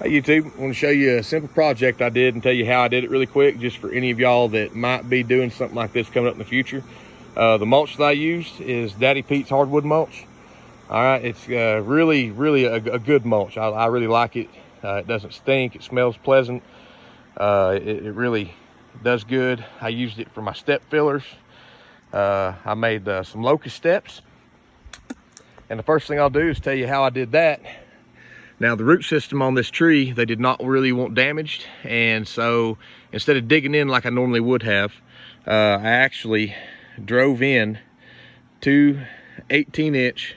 Hey YouTube, I want to show you a simple project I did and tell you how I did it really quick, just for any of y'all that might be doing something like this coming up in the future. The mulch that I used is Daddy Pete's hardwood mulch. All right, it's really a good mulch. I really like it. It doesn't stink, it smells pleasant. It really does good. I used it for my step fillers. I made some locust steps. And the first thing I'll do is tell you how I did that. Now the root system on this tree, they did not really want damaged, and so instead of digging in like I normally would have, I actually drove in two 18-inch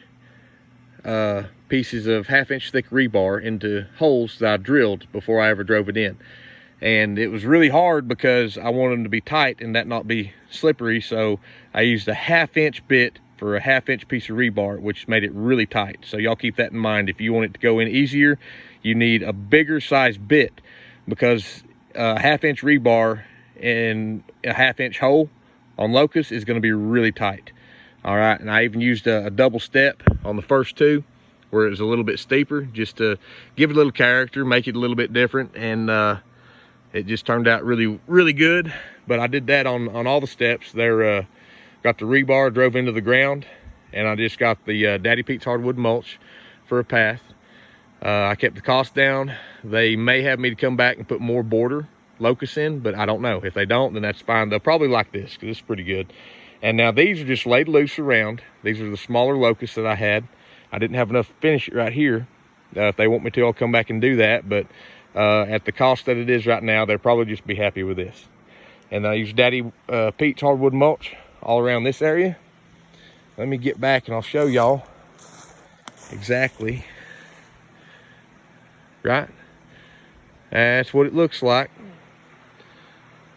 pieces of half-inch thick rebar into holes that I drilled before I ever drove it in. And it was really hard because I wanted them to be tight and that not be slippery, so I used a half-inch bit for a half-inch piece of rebar, which made it really tight. So y'all keep that in mind. If you want it to go in easier, you need a bigger size bit, because a half-inch rebar in a half-inch hole on locust is going to be really tight. All right, and I even used a double step on the first two where it was a little bit steeper, just to give it a little character, make it a little bit different, and it just turned out really good. But I did that on all the steps. They're got the rebar drove into the ground, and I just got the Daddy Pete's hardwood mulch for a path. I kept the cost down. They may have me to come back and put more border locusts in, but I don't know. If they don't, then that's fine. They'll probably like this because it's pretty good. And now these are just laid loose around. These are the smaller locusts that I had. I didn't have enough to finish it right here. If they want me to, I'll come back and do that. But at the cost that it is right now, they'll probably just be happy with this. And I use Daddy Pete's hardwood mulch all around this area. Let me get back and I'll show y'all exactly. Right, that's what it looks like.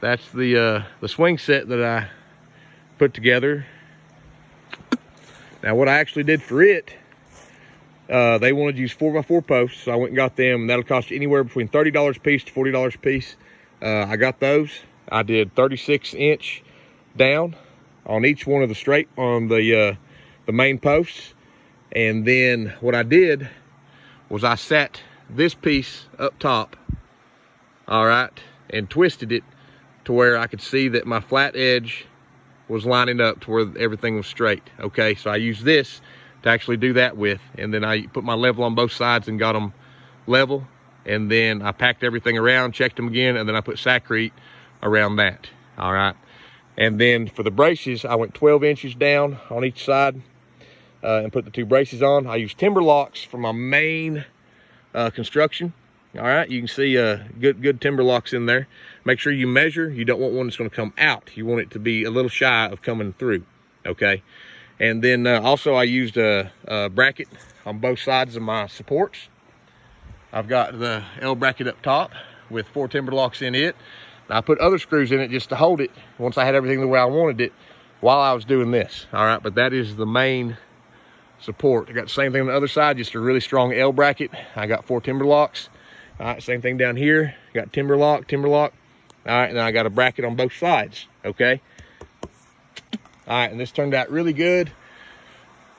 That's the swing set that I put together. Now what I actually did for it, they wanted to use 4x4 posts, so I went and got them. That'll cost you anywhere between $30 a piece to $40 a piece. I got those. I did 36-inch down on each one of the straight on the main posts. And then what I did was I sat this piece up top, all right, and twisted it to where I could see that my flat edge was lining up to where everything was straight. Okay, so I used this to actually do that with, and then I put my level on both sides and got them level, and then I packed everything around, checked them again, and then I put Sakrete around that. All right, and then for the braces, I went 12 inches down on each side and put the two braces on. I used timber locks for my main construction. All right, you can see good timber locks in there. Make sure you measure. You don't want one that's going to come out. You want it to be a little shy of coming through. Okay, and then also I used a bracket on both sides of my supports. I've got the L bracket up top with 4 timber locks in it. I put other screws in it just to hold it once I had everything the way I wanted it while I was doing this. All right, but that is the main support. I got the same thing on the other side, just a really strong L bracket. I got 4 timber locks. All right, same thing down here. Got timber lock. All right, and then I got a bracket on both sides. Okay. All right, and this turned out really good.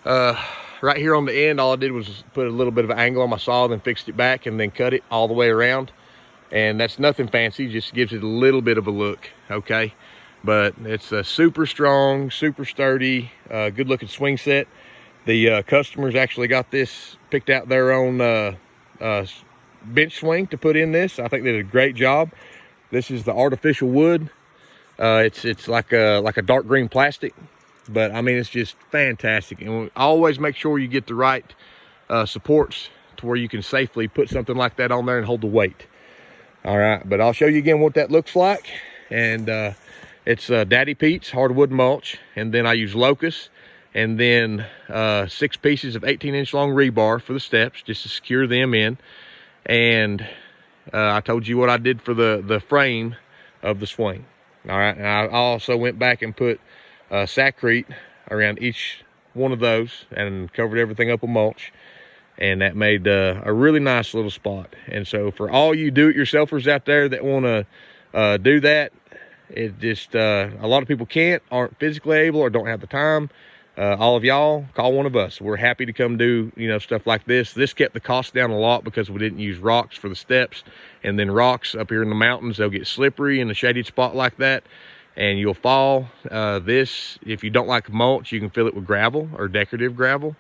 Right here on the end, all I did was put a little bit of an angle on my saw, then fixed it back, and then cut it all the way around. And that's nothing fancy, just gives it a little bit of a look. Okay, but it's a super strong, super sturdy, good looking swing set. The customers actually got this, picked out their own bench swing to put in this. I think they did a great job. This is the artificial wood. It's like a dark green plastic, but I mean, it's just fantastic. And always make sure you get the right supports to where you can safely put something like that on there and hold the weight. All right, but I'll show you again what that looks like. And it's Daddy Pete's hardwood mulch, and then I use locust, and then 6 pieces of 18-inch long rebar for the steps, just to secure them in. And I told you what I did for the frame of the swing. All right, and I also went back and put Sakrete around each one of those and covered everything up with mulch. And that made a really nice little spot. And so for all you do-it-yourselfers out there that want to do that, it just a lot of people aren't physically able or don't have the time. all of y'all, call one of us. We're happy to come do, you know, stuff like this. This kept the cost down a lot because we didn't use rocks for the steps. And then rocks up here in the mountains, they'll get slippery in a shaded spot like that, and you'll fall. This, if you don't like mulch, you can fill it with gravel or decorative gravel.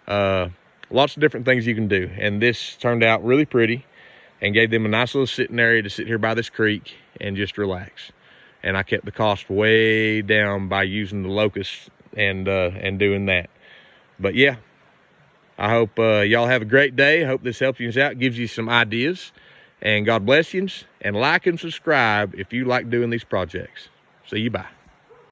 Lots of different things you can do. And this turned out really pretty and gave them a nice little sitting area to sit here by this creek and just relax. And I kept the cost way down by using the locust and doing that. But yeah, I hope y'all have a great day. I hope this helps you out, gives you some ideas. And God bless you, and like and subscribe if you like doing these projects. See you, bye.